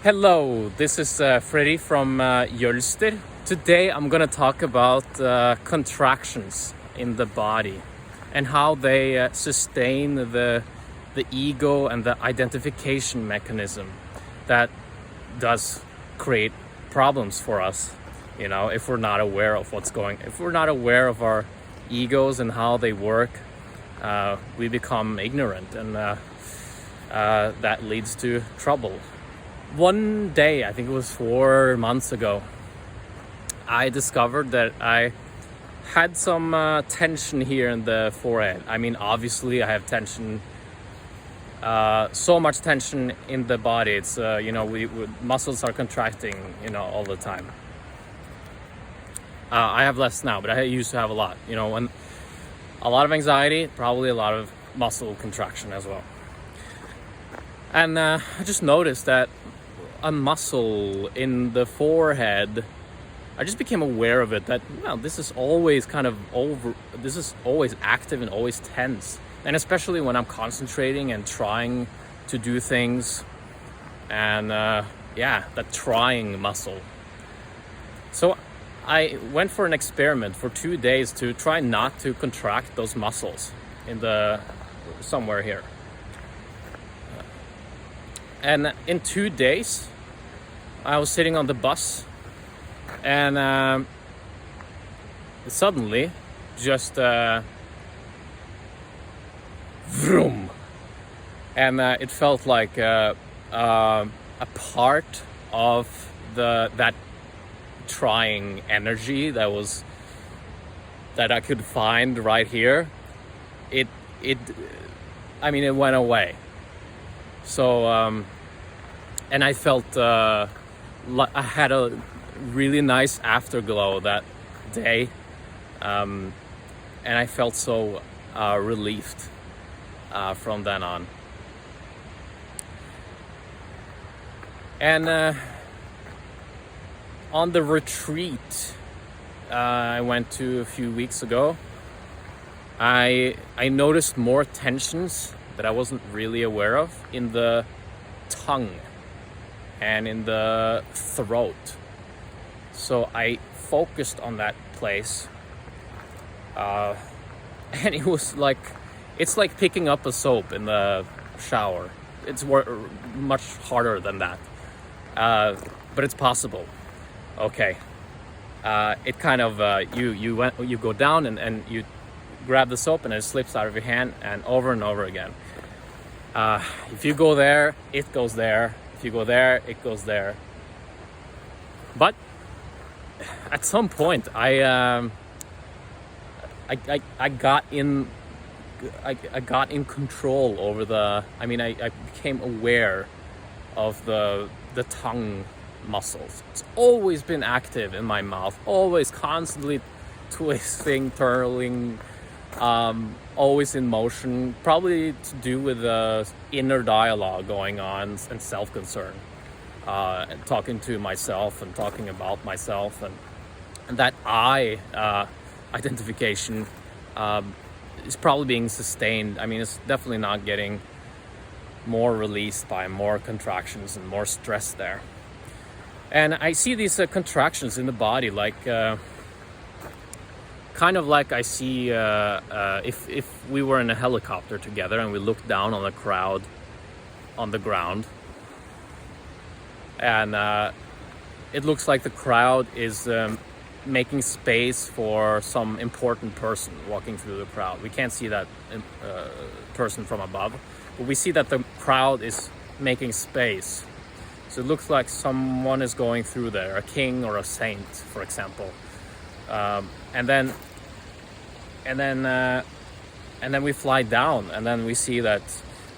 Hello, this is Freddy from Jølster. Today I'm gonna talk about contractions in the body and how they sustain the ego and the identification mechanism that does create problems for us. You know, if we're not aware of if we're not aware of our egos and how they work, we become ignorant, and that leads to trouble. One day, I think it was 4 months ago, I discovered that I had some tension here in the forehead. I mean, obviously, I have tension, so much tension in the body. It's, muscles are contracting, all the time. I have less now, but I used to have a lot, and a lot of anxiety, probably a lot of muscle contraction as well. And I just noticed that a muscle in the forehead, I just became aware of it, that this is always this is always active and always tense, and especially when I'm concentrating and trying to do things, and that trying muscle. So I went for an experiment for 2 days to try not to contract those muscles somewhere here. And in 2 days, I was sitting on the bus, and suddenly, just vroom, and it felt like a part of that trying energy that I could find right here. It went away. So, and I felt I had a really nice afterglow that day, and I felt so relieved from then on. And on the retreat I went to a few weeks ago, I noticed more tensions that I wasn't really aware of in the tongue and in the throat. So I focused on that place, and it's like picking up a soap in the shower. It's much harder than that, but it's possible. Okay, it kind of you go down and you grab the soap and it slips out of your hand, and over again. If you go there, it goes there. If you go there, it goes there. But at some point, I got in control over I became aware of the tongue muscles. It's always been active in my mouth, always constantly twisting, twirling, always in motion, probably to do with the inner dialogue going on and self-concern, and talking to myself and talking about myself, and that I identification is probably being sustained. I mean, it's definitely not getting more released by more contractions and more stress there. And I see these contractions in the body kind of like I see if we were in a helicopter together and we looked down on a crowd on the ground, and it looks like the crowd is making space for some important person walking through the crowd. We can't see that person from above, but we see that the crowd is making space. So it looks like someone is going through there, a king or a saint, for example. And then we fly down, and then we see that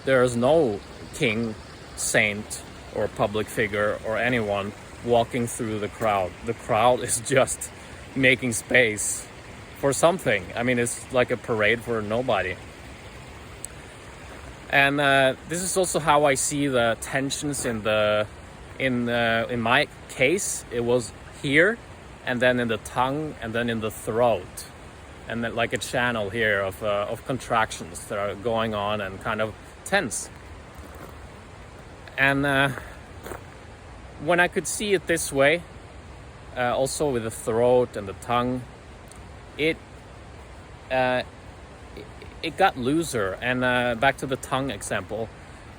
there is no king, saint, or public figure or anyone walking through the crowd. The crowd is just making space for something. I mean, it's like a parade for nobody. And this is also how I see the tensions in my case. It was here, and then in the tongue, and then in the throat, and then like a channel here of contractions that are going on and kind of tense. And when I could see it this way, also with the throat and the tongue, it got looser. And back to the tongue example,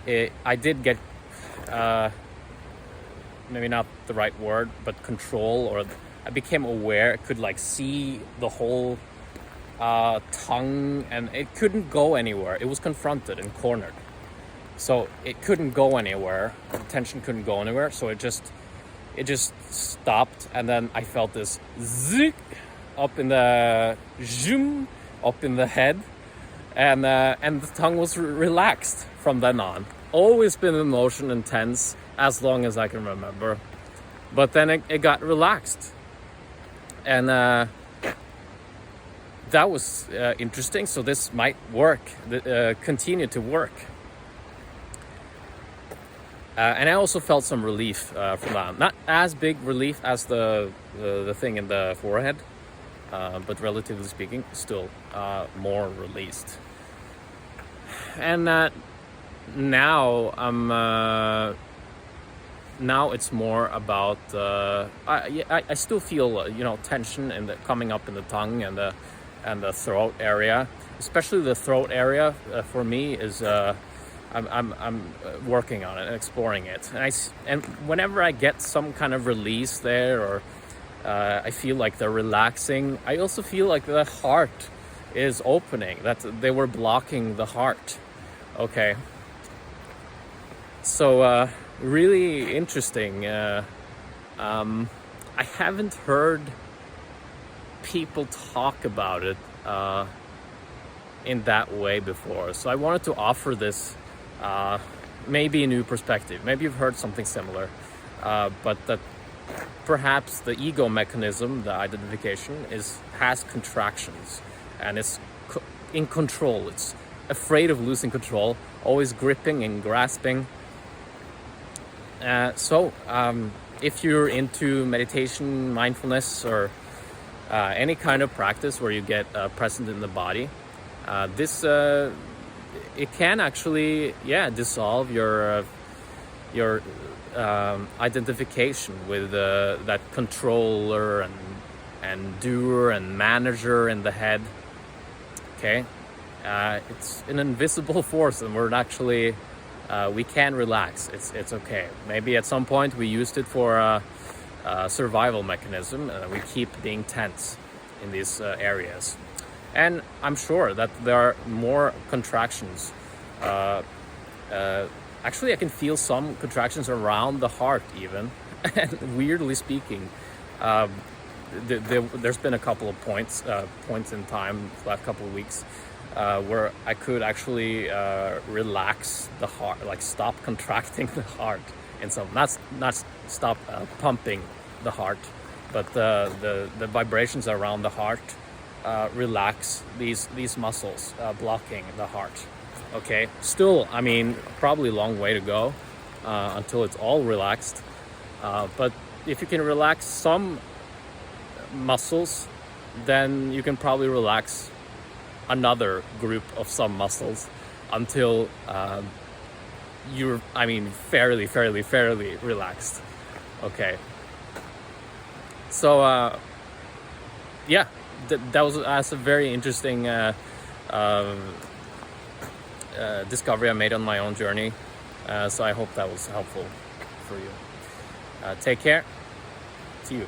I did get maybe not the right word, but control, or I became aware. I could like see the whole tongue, and it couldn't go anywhere. It was confronted and cornered, so it couldn't go anywhere. The tension couldn't go anywhere, so it just stopped. And then I felt this zik up in the zoom up in the head, and the tongue was relaxed from then on. Always been in motion and tense as long as I can remember, but then it got relaxed, and that was interesting. So this might work, continue to work. And I also felt some relief from that. Not as big relief as the thing in the forehead, but relatively speaking, still more released. And now it's more about I still feel tension in coming up in the tongue and the throat area, especially the throat area. For me is I'm working on it, exploring it, and whenever I get some kind of release there, or I feel like they're relaxing, I also feel like the heart is opening, that they were blocking the heart. Okay, so really interesting. I haven't heard people talk about it in that way before, so I wanted to offer this maybe a new perspective. Maybe you've heard something similar, but that perhaps the ego mechanism, the identification, has contractions, and it's in control. It's afraid of losing control, always gripping and grasping. So if you're into meditation, mindfulness, or any kind of practice where you get present in the body, this it can actually dissolve your identification with that controller and doer and manager in the head. Okay, it's an invisible force, and we're actually we can relax. It's okay. Maybe at some point we used it for a survival mechanism. We keep being tense in these areas, and I'm sure that there are more contractions. Actually, I can feel some contractions around the heart even. And weirdly speaking, there's been a couple of points in time, last couple of weeks, where I could actually relax the heart, like stop contracting the heart, and so not stop pumping the heart, but the vibrations around the heart relax these muscles blocking the heart. Okay, still, I mean, probably a long way to go until it's all relaxed. But if you can relax some muscles, then you can probably relax another group of some muscles until you're, I mean, fairly relaxed. Okay. So, yeah, that's a very interesting discovery I made on my own journey. So I hope that was helpful for you. Take care. See you.